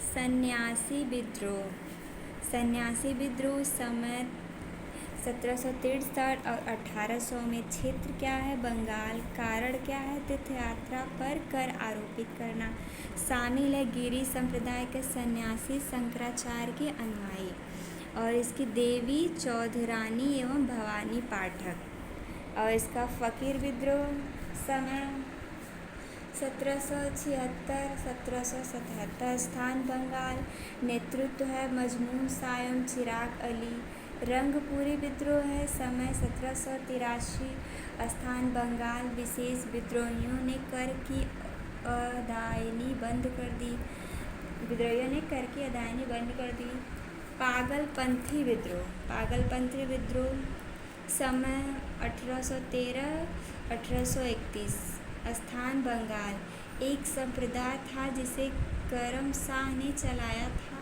सन्यासी विद्रोह। सन्यासी विद्रोह समय 1763 और 1800 में। क्षेत्र क्या है? बंगाल। कारण क्या है? तीर्थयात्रा पर कर आरोपित करना। शामिल है गिरी संप्रदाय के सन्यासी शंकराचार्य के अनुयायी और इसकी देवी चौधरानी एवं भवानी पाठक। और इसका फकीर विद्रोह समय 1776 1777। स्थान बंगाल। नेतृत्व है मजमू शाह एवं चिराग अली। रंगपुरी विद्रोह है समय 1783। स्थान बंगाल। विशेष विद्रोहियों ने कर की अदायगी बंद कर दी। पागलपंथी विद्रोह। पागलपंथी विद्रोह समय 1813 1831। स्थान बंगाल। एक संप्रदाय था जिसे करम शाह ने चलाया था।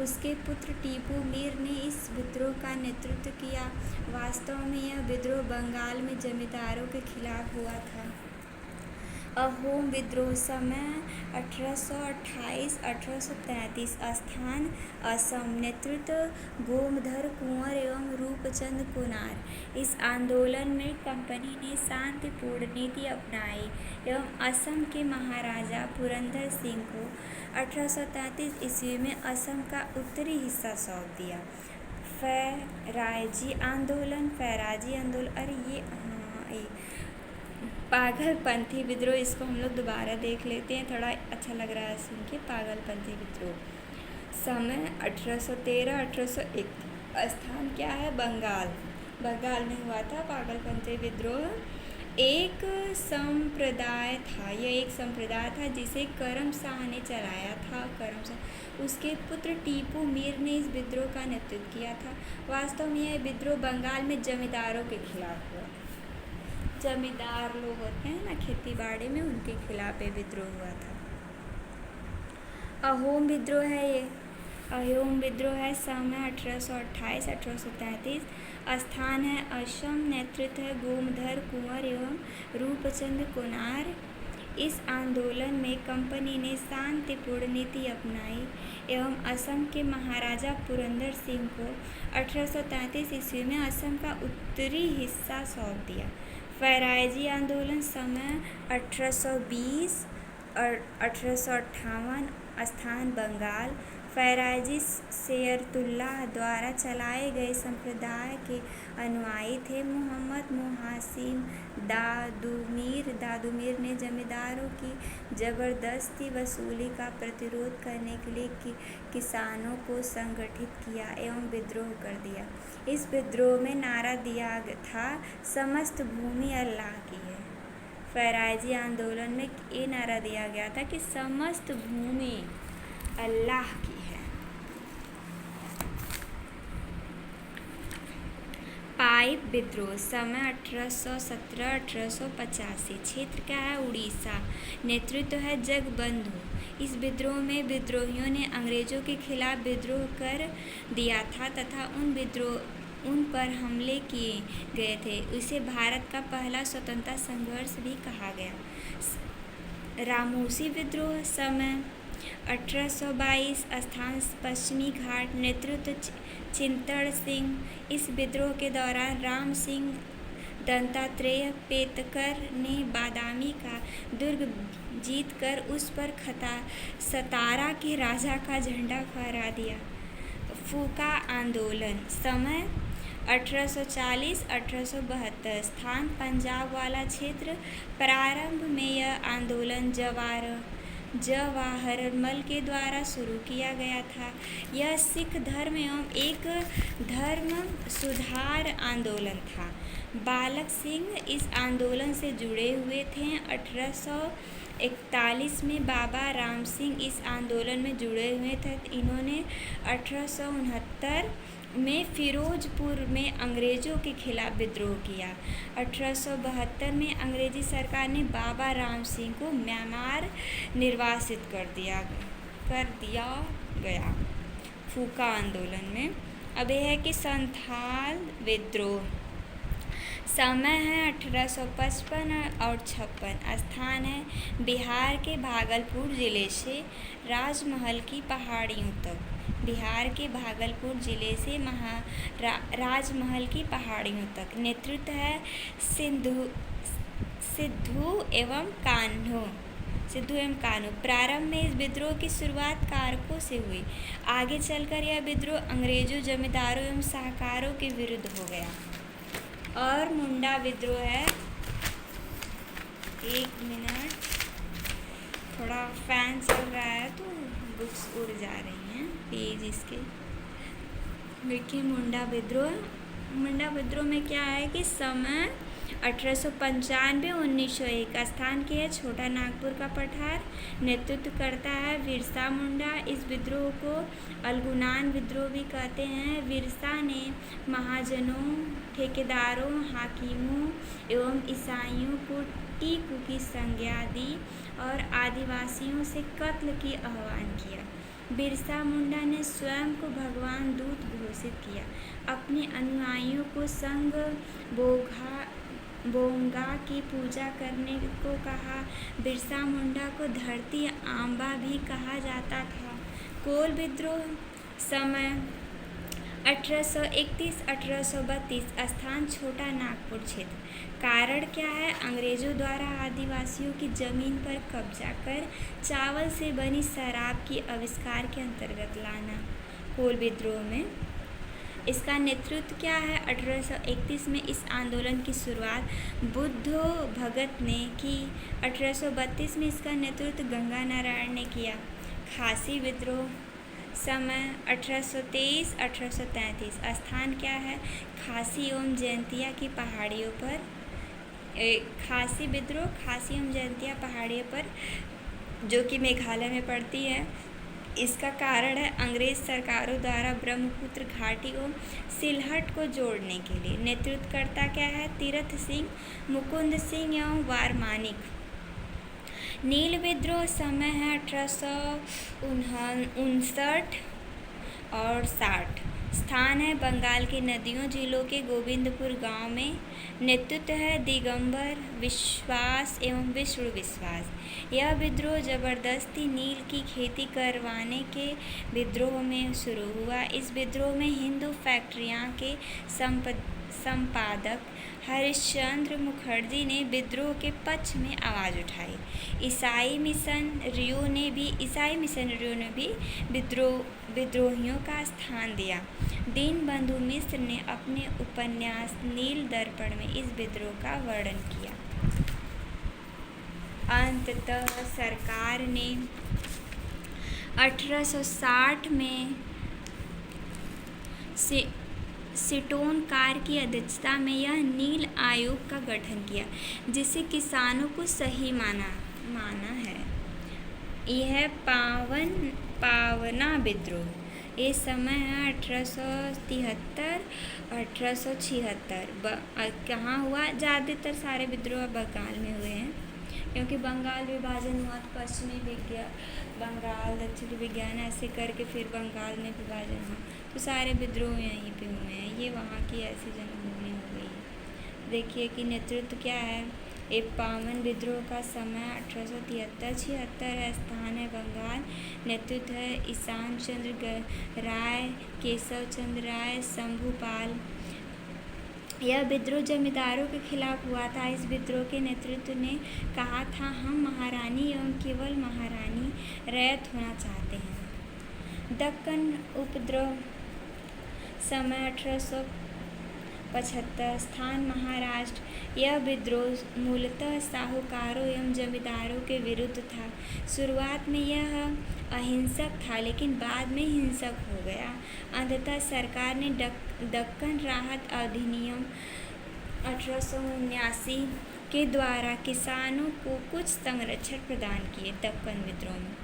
उसके पुत्र टीपू मीर ने इस विद्रोह का नेतृत्व किया। वास्तव में यह विद्रोह बंगाल में जमींदारों के खिलाफ हुआ था। अहोम विद्रोह समय 1828 1833। स्थान असम। नेतृत्व गोमधर कुंवर एवं रूपचंद कुनार। इस आंदोलन में कंपनी ने शांतिपूर्ण नीति अपनाई एवं असम के महाराजा पुरंदर सिंह को 1833 ईस्वी में असम का उत्तरी हिस्सा सौंप दिया। फैराजी आंदोलन। अरे ये पागलपंथी विद्रोह, इसको हम लोग दोबारा देख लेते हैं, थोड़ा अच्छा लग रहा है सुन के। पागलपंथी विद्रोह समय 1813 1801। स्थान क्या है? बंगाल। बंगाल में हुआ था पागलपंथी विद्रोह। एक संप्रदाय था जिसे करम शाह ने चलाया था। उसके पुत्र टीपू मीर ने इस विद्रोह का नेतृत्व किया था। वास्तव में यह विद्रोह बंगाल में जमींदारों के खिलाफ हुआ। जमींदार लोग होते हैं ना खेती बाड़ी में, उनके खिलाफ ये विद्रोह हुआ था। अहोम विद्रोह है समय 1828 1833। स्थान है असम। नेतृत्व है गोमधर कुंवर एवं रूपचंद कुनार। इस आंदोलन में कंपनी ने शांतिपूर्ण नीति अपनाई एवं असम के महाराजा पुरंदर सिंह को 1833 ईस्वी में असम का उत्तरी हिस्सा सौंप दिया। फैराजी आंदोलन समय 1820 और 1858। स्थान बंगाल। फैराजी शेरतुल्लाह द्वारा चलाए गए संप्रदाय के अनुयायी थे। मोहम्मद मुहासिम दादुमीर ने जमींदारों की जबरदस्ती वसूली का प्रतिरोध करने के लिए किसानों को संगठित किया एवं विद्रोह कर दिया। इस विद्रोह में नारा दिया था, समस्त भूमि अल्लाह की है। फैराजी आंदोलन में ये नारा दिया गया था कि समस्त भूमि अल्लाह की है। पाइप विद्रोह समय 1817 1885। क्षेत्र क्या है? उड़ीसा। नेतृत्व है जगबंधु। इस विद्रोह में विद्रोहियों ने अंग्रेजों के खिलाफ विद्रोह कर दिया था तथा उन पर हमले किए गए थे। इसे भारत का पहला स्वतंत्रता संघर्ष भी कहा गया। रामोसी विद्रोह समय 1822। स्थान पश्चिमी घाट। नेतृत्व चित्तड़ सिंह। इस विद्रोह के दौरान राम सिंह दत्तात्रेय पेतकर ने बादामी का दुर्ग जीतकर उस पर सतारा के राजा का झंडा फहरा दिया। फूका आंदोलन समय 1840 1872। स्थान पंजाब वाला क्षेत्र। प्रारंभ में यह आंदोलन जवाहरमल के द्वारा शुरू किया गया था। यह सिख धर्म एवं एक धर्म सुधार आंदोलन था। बालक सिंह इस आंदोलन से जुड़े हुए थे। 1841 में बाबा राम सिंह इस आंदोलन में जुड़े हुए थे। इन्होंने 1869 में फिरोजपुर में अंग्रेजों के खिलाफ विद्रोह किया। 1872 में अंग्रेजी सरकार ने बाबा राम सिंह को म्यांमार निर्वासित कर दिया गया। फूका आंदोलन में अब यह है कि संथाल विद्रोह समय है 1855 और 56। स्थान है बिहार के भागलपुर ज़िले से राजमहल की पहाड़ियों तक। बिहार के भागलपुर ज़िले से राजमहल की पहाड़ियों तक। नेतृत्व है सिद्धू एवं कान्हू। प्रारंभ में इस विद्रोह की शुरुआत कारकों से हुई। आगे चलकर यह विद्रोह अंग्रेजों, जमींदारों एवं साहूकारों के विरुद्ध हो गया। और मुंडा विद्रोह है। एक मिनट, थोड़ा फैन चल रहा है तो बुक्स उड़ जा रही हैं पेज इसके। देखिए मुंडा विद्रोह में क्या है कि समय 1895 1901। स्थान की है छोटा नागपुर का पठार। नेतृत्व करता है बिरसा मुंडा। इस विद्रोह को अल्गुनान विद्रोह भी कहते हैं। बिरसा ने महाजनों, ठेकेदारों, हाकिमों एवं ईसाइयों को टीकू की संज्ञा दी और आदिवासियों से कत्ल की आह्वान किया। बिरसा मुंडा ने स्वयं को भगवान दूत घोषित किया। अपने अनुयायियों को संग बोंगा की पूजा करने को कहा। बिरसा मुंडा को धरती आंबा भी कहा जाता था। कोल विद्रोह समय 1831-1832। स्थान छोटा नागपुर क्षेत्र। कारण क्या है? अंग्रेजों द्वारा आदिवासियों की जमीन पर कब्जा कर चावल से बनी शराब की आविष्कार के अंतर्गत लाना। कोल विद्रोह में इसका नेतृत्व क्या है? 1831 में इस आंदोलन की शुरुआत बुद्धो भगत ने की। 1832 में इसका नेतृत्व गंगा नारायण ने किया। खासी विद्रोह समय 1823-1833। स्थान क्या है? खासी एवं जयंतिया की पहाड़ियों पर। खासी विद्रोह खासी एवं जयंतिया पहाड़ियों पर, जो कि मेघालय में पड़ती है। इसका कारण है अंग्रेज सरकारों द्वारा ब्रह्मपुत्र घाटी को सिलहट को जोड़ने के लिए। नेतृत्वकर्ता क्या है? तीरथ सिंह, मुकुंद सिंह एवं वारमानिक। नील विद्रोह समय है 1859 और 60। स्थान है बंगाल के नदियों जिलों के गोविंदपुर गांव में। नेतृत्व है दिगंबर विश्वास एवं विष्णु विश्वास। यह विद्रोह जबरदस्ती नील की खेती करवाने के विद्रोह में शुरू हुआ। इस विद्रोह में हिंदू फैक्ट्रियां के संपादक हरिश्चंद्र मुखर्जी ने विद्रोह के पक्ष में आवाज़ उठाई। ईसाई मिशनरियों ने भी विद्रोहियों का स्थान दिया। दीनबंधु मिश्र ने अपने उपन्यास नील दर्पण में इस विद्रोह का वर्णन किया। अंततः सरकार ने 1860 में सिटोन कार की अध्यक्षता में यह नील आयोग का गठन किया, जिसे किसानों को सही माना है। यह पावना विद्रोह ये समय है 1873-1876। कहाँ हुआ? ज़्यादातर सारे विद्रोह बंगाल में हुए हैं, क्योंकि बंगाल विभाजन हुआ तो पश्चिमी बंगाल, दक्षिणी विज्ञान ऐसे करके फिर बंगाल में विभाजन हुआ, तो सारे विद्रोह यहीं पे हुए हैं। ये वहाँ की ऐसी जन्मभूमि हो गई है। देखिए कि नेतृत्व क्या है। एक पावन विद्रोह का समय 1873-76 है। स्थान है बंगाल। नेतृत्व है ईशान चंद्र राय, केशव चंद्र राय, शंभुपाल। यह विद्रोह जमींदारों के खिलाफ हुआ था। इस विद्रोह के नेतृत्व ने कहा था, हम महारानी एवं केवल महारानी रैयत होना चाहते हैं। दक्कन उपद्रव समय 1875। स्थान महाराष्ट्र। यह विद्रोह मूलतः साहूकारों एवं जमींदारों के विरुद्ध था। शुरुआत में यह अहिंसक था, लेकिन बाद में हिंसक हो गया। अंततः सरकार ने दक्कन राहत अधिनियम 1879 के द्वारा किसानों को कुछ संरक्षण प्रदान किए। दक्कन विद्रोह में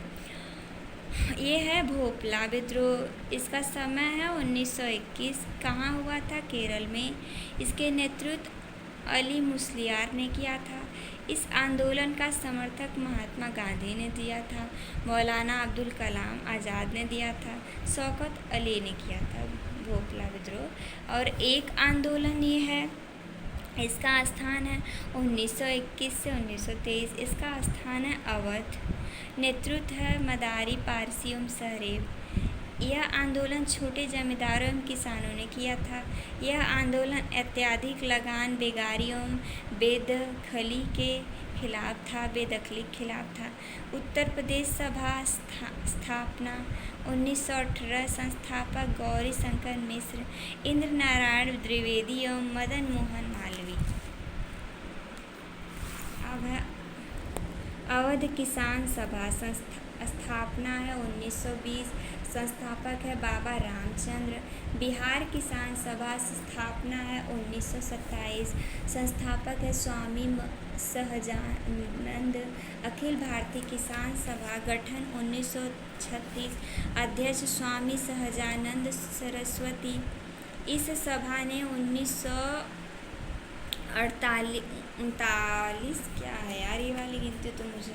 ये है भोपला विद्रोह। इसका समय है 1921। कहाँ हुआ था? केरल में। इसके नेतृत्व अली मुस्लियार ने किया था। इस आंदोलन का समर्थक महात्मा गांधी ने दिया था। मौलाना अब्दुल कलाम आज़ाद ने दिया था। शौकत अली ने किया था भोपला विद्रोह। और एक आंदोलन ये है इसका स्थान है 1921 से 1923। इसका स्थान है अवध। नेतृत्व है मदारी, पारसी एवं सहरेब। यह आंदोलन छोटे जमींदारों एवं किसानों ने किया था। यह आंदोलन अत्यधिक लगान बेगारी एवं बेदखली के खिलाफ था। उत्तर प्रदेश सभा स्थापना 1918। संस्थापक गौरी शंकर मिश्र, इंद्र नारायण द्विवेदी एवं मदन मोहन मालवीय। अवध किसान सभा स्थापना है 1920। संस्थापक है बाबा रामचंद्र। बिहार किसान सभा स्थापना है 1927। संस्थापक है स्वामी सहजानंद। अखिल भारतीय किसान सभा गठन 1936। अध्यक्ष स्वामी सहजानंद सरस्वती। इस सभा ने 1948 क्या है यार, ये वाली गिनती तो मुझे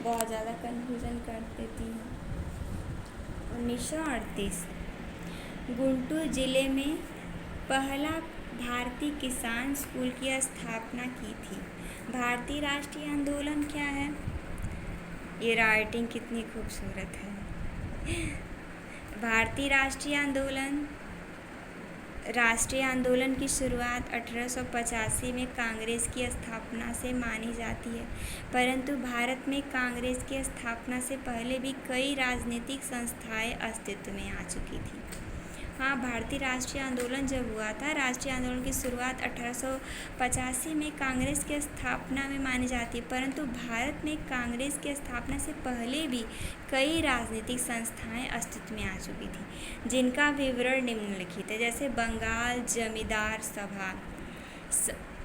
बहुत ज़्यादा कन्फ्यूज़न कर देती है। 1938 गुंटूर जिले में पहला भारतीय किसान स्कूल की स्थापना की थी। भारतीय राष्ट्रीय आंदोलन क्या है? ये राइटिंग कितनी खूबसूरत है। भारतीय राष्ट्रीय आंदोलन की शुरुआत 1885 में कांग्रेस की स्थापना से मानी जाती है, परंतु भारत में कांग्रेस की स्थापना से पहले भी कई राजनीतिक संस्थाएं अस्तित्व में आ चुकी थी। हाँ, भारतीय राष्ट्रीय आंदोलन जब हुआ था, राष्ट्रीय आंदोलन की शुरुआत 1885 में कांग्रेस की स्थापना में मानी जाती है, परंतु भारत में कांग्रेस की स्थापना से पहले भी कई राजनीतिक संस्थाएं अस्तित्व में आ चुकी थी, जिनका विवरण निम्नलिखित है। जैसे बंगाल जमींदार सभा,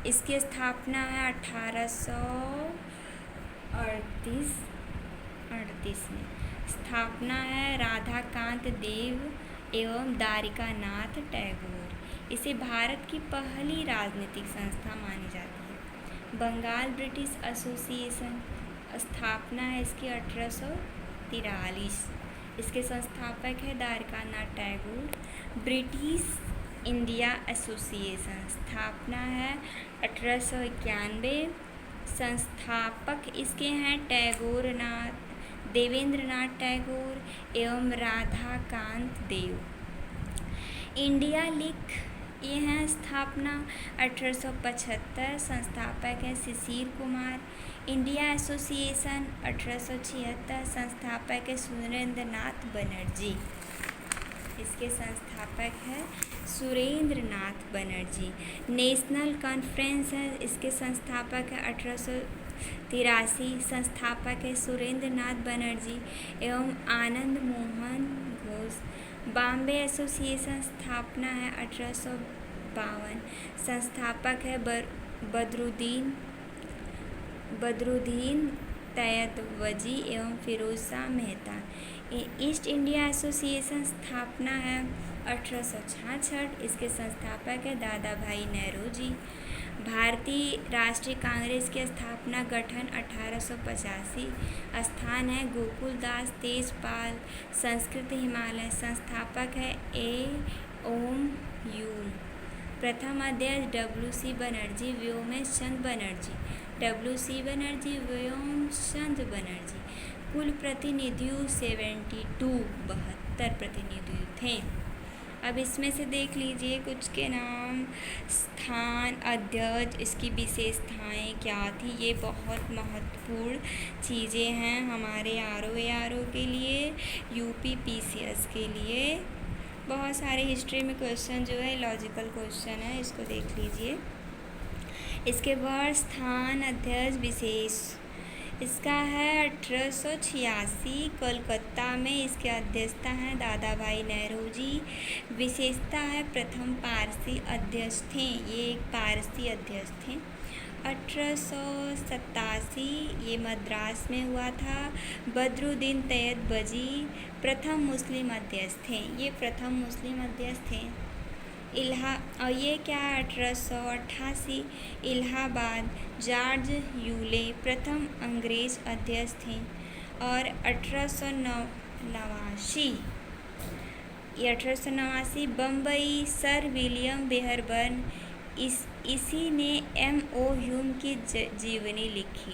इसकी स्थापना है 1838 में। स्थापना है राधाकांत देव एवं द्वारिकानाथ टैगोर। इसे भारत की पहली राजनीतिक संस्था मानी जाती है। बंगाल ब्रिटिश एसोसिएशन, स्थापना है इसकी 1843। इसके संस्थापक है Dwarikanath Tagore. British India Association, स्थापना है 1891। संस्थापक इसके हैं देवेंद्रनाथ टैगोर एवं राधाकांत देव। इंडिया लीग, ये हैं स्थापना 1875। संस्थापक है शिशिर कुमार। India association 1876। संस्थापक है सुरेंद्रनाथ बनर्जी। इसके संस्थापक है सुरेंद्रनाथ बनर्जी। नेशनल कॉन्फ्रेंस है, इसके संस्थापक है 1883। संस्थापक है सुरेंद्रनाथ बनर्जी एवं आनंद मोहन घोष। बॉम्बे एसोसिएशन, स्थापना है 1852। संस्थापक है बदरुद्दीन तैयबजी एवं Firoz Shah Mehta. East India Association, स्थापना है 1866। इसके संस्थापक है दादा भाई नेहरू। भारतीय राष्ट्रीय कांग्रेस की स्थापना गठन 1885। स्थान है गोकुलदास तेजपाल, संस्कृत हिमालय। संस्थापक है ओम यून। प्रथम अध्यक्ष WC बनर्जी, व्योमेश चंद्र बनर्जी। WC बनर्जी, व्योमेश चंद्र बनर्जी। कुल प्रतिनिधियों 72 प्रतिनिधि थे। अब इसमें से देख लीजिए कुछ के नाम। स्थान, अध्यक्ष, इसकी विशेषताएं क्या थी, ये बहुत महत्वपूर्ण चीज़ें हैं हमारे RO के लिए, UP PCS के लिए। बहुत सारे हिस्ट्री में क्वेश्चन जो है लॉजिकल क्वेश्चन है, इसको देख लीजिए। इसके बाद स्थान, अध्यक्ष, विशेष, इसका है 1886 कोलकाता में। इसके अध्यक्षता हैं दादा भाई नेहरू जी। विशेषता है प्रथम पारसी अध्यक्ष थे, ये एक पारसी अध्यक्ष थे। 1887 ये मद्रास में हुआ था। बदरुद्दीन तैयबजी प्रथम मुस्लिम अध्यक्ष थे, ये प्रथम मुस्लिम अध्यक्ष थे। और ये क्या है 1888 इलाहाबाद, जॉर्ज यूले प्रथम अंग्रेज अध्यक्ष थे। और 1889 बम्बई, सर विलियम बेहरबर्न इसी ने M.O. ह्यूम की जीवनी लिखी।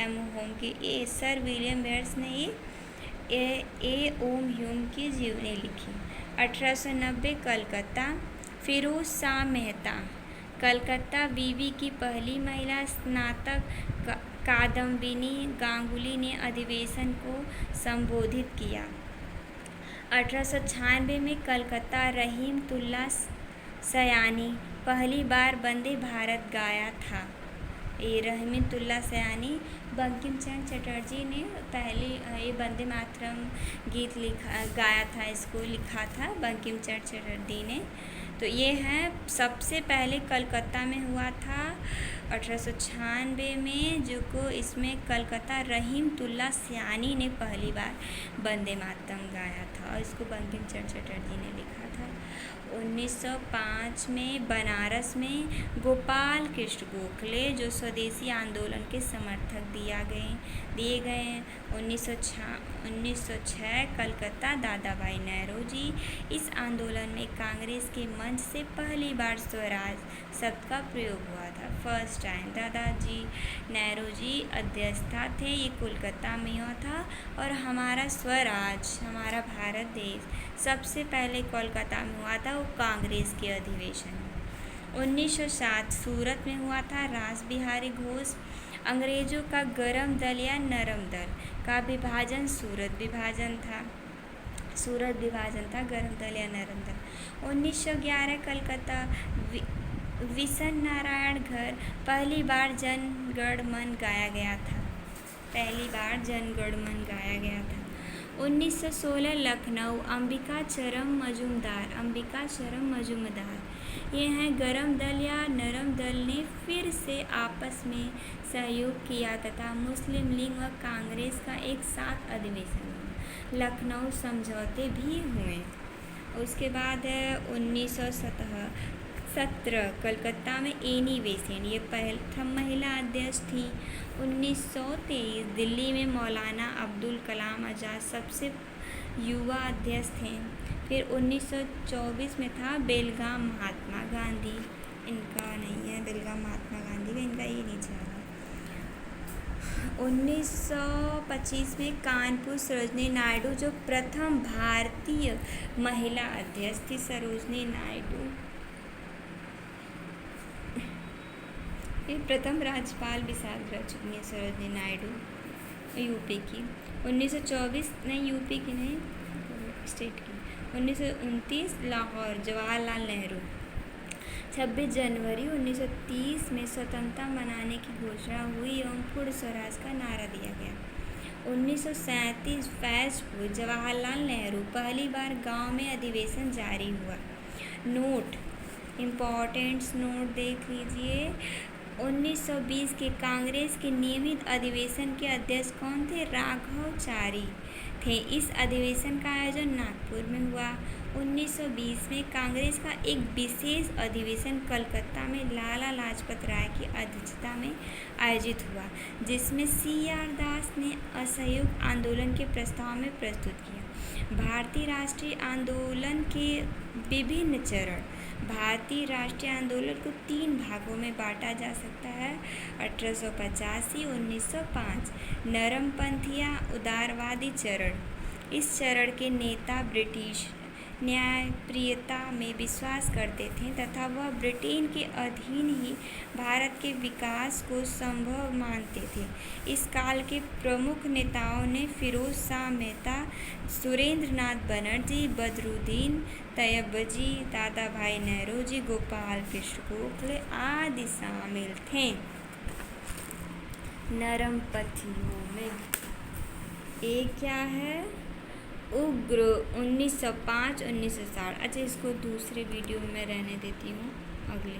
M.O. ह्यूम की, ये सर विलियम बेयर्स ने A.O. ह्यूम की जीवनी लिखी। 1890 कलकत्ता, फिरोज शाह मेहता, कलकत्ता बीवी की पहली महिला स्नातक कादम्बिनी गांगुली ने अधिवेशन को संबोधित किया। 1896 में कलकत्ता, रहीमतुल्ला सयानी पहली बार वंदे भारत गाया था। ये रहीमतुल्ला सयानी, बंकिम चंद्र चटर्जी ने पहली ये वंदे मातरम गीत गाया था, इसको लिखा था बंकिम चंद्र चटर्जी ने। तो ये है सबसे पहले कलकत्ता में हुआ था 1896 में, जो को इसमें कलकत्ता रहीमतुल्ला सयानी ने पहली बार वंदे मातरम गाया था और इसको बंकिम चंद्र चटर्जी ने लिखा था। 1905 में बनारस में गोपाल कृष्ण गोखले, जो स्वदेशी आंदोलन के समर्थक दिए गए। 1906 कलकत्ता, दादा भाई नौरोजी। इस आंदोलन में कांग्रेस के मंच से पहली बार स्वराज शब्द का प्रयोग हुआ था, फर्स्ट टाइम। दादाजी नौरोजी अध्यक्षता थे, ये कोलकाता में हुआ था। और हमारा स्वराज, हमारा भारत देश सबसे पहले कोलकाता में हुआ था, वो कांग्रेस के अधिवेशन में। 1907 सूरत में हुआ था रास बिहारी घोष। अंग्रेजों का गरम दल या नरम दल का विभाजन सूरत विभाजन था, गरम दल या नरम दल। 1911 कलकत्ता, विशन नारायण घर, पहली बार जनगण मन गाया गया था। 1916 लखनऊ, अंबिका चरम मजूमदार। ये हैं गरम दल या नरम दल ने फिर से आपस में सहयोग किया तथा मुस्लिम लीग व कांग्रेस का एक साथ अधिवेशन हुआ। लखनऊ समझौते भी हुए। उसके बाद है 1917 कलकत्ता में एनी बेसेंट, ये प्रथम महिला अध्यक्ष थी। 1923 दिल्ली में मौलाना अब्दुल कलाम आज़ाद सबसे युवा अध्यक्ष थे। फिर 1924 में था बेलगाम महात्मा गांधी, इनका नहीं है बेलगाम महात्मा गांधी का, इनका ये नहीं चला। 1925 में कानपुर सरोजनी नायडू, जो प्रथम भारतीय महिला अध्यक्ष थी, सरोजनी नायडू। ये प्रथम राज्यपाल भी साथ रह चुकी हैं सरोजनी नायडू, यूपी की। 1924 नहीं, यूपी की नहीं, स्टेट की। 1929 लाहौर, जवाहरलाल नेहरू। 26 जनवरी 1930 में स्वतंत्रता मनाने की घोषणा हुई एवं पूर्ण स्वराज का नारा दिया गया। 1937 फैज़पुर, जवाहरलाल नेहरू, पहली बार गांव में अधिवेशन जारी हुआ। नोट, इम्पोर्टेंट्स नोट देख लीजिए। 1920 के कांग्रेस के नियमित अधिवेशन के अध्यक्ष कौन थे? राघवाचारी थे। इस अधिवेशन का आयोजन नागपुर में हुआ। 1920 में कांग्रेस का एक विशेष अधिवेशन कलकत्ता में लाला लाजपत राय की अध्यक्षता में आयोजित हुआ, जिसमें C.R. दास ने असहयोग आंदोलन के प्रस्ताव में प्रस्तुत किया। भारतीय राष्ट्रीय आंदोलन के विभिन्न चरण। भारतीय राष्ट्रीय आंदोलन को 3 भागों में बांटा जा सकता है। 1885, 1905। नरमपंथिया उदारवादी चरण। इस चरण के नेता ब्रिटिश न्यायप्रियता में विश्वास करते थे तथा वह ब्रिटेन के अधीन ही भारत के विकास को संभव मानते थे। इस काल के प्रमुख नेताओं ने फिरोज शाह मेहता, सुरेंद्रनाथ बनर्जी, बदरुद्दीन तैयबजी, दादा भाई नौरोजी, गोपाल कृष्ण गोखले आदि शामिल थे। नरमपंथियों में एक क्या है? उग्र 1905-1960। अच्छा, इसको दूसरे वीडियो में रहने देती हूँ, अगले